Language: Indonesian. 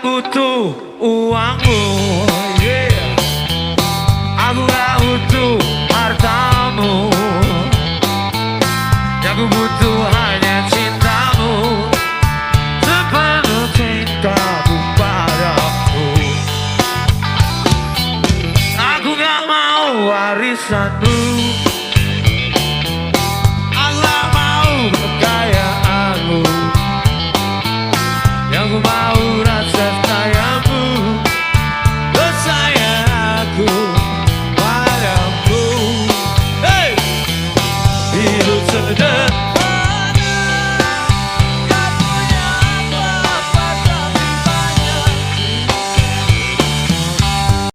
butuh uangmu, yeah. Aku gak butuh hartamu. Yang ku butuh hanya cintamu, sepenuh cintamu padaku. Aku gak mau warisanmu,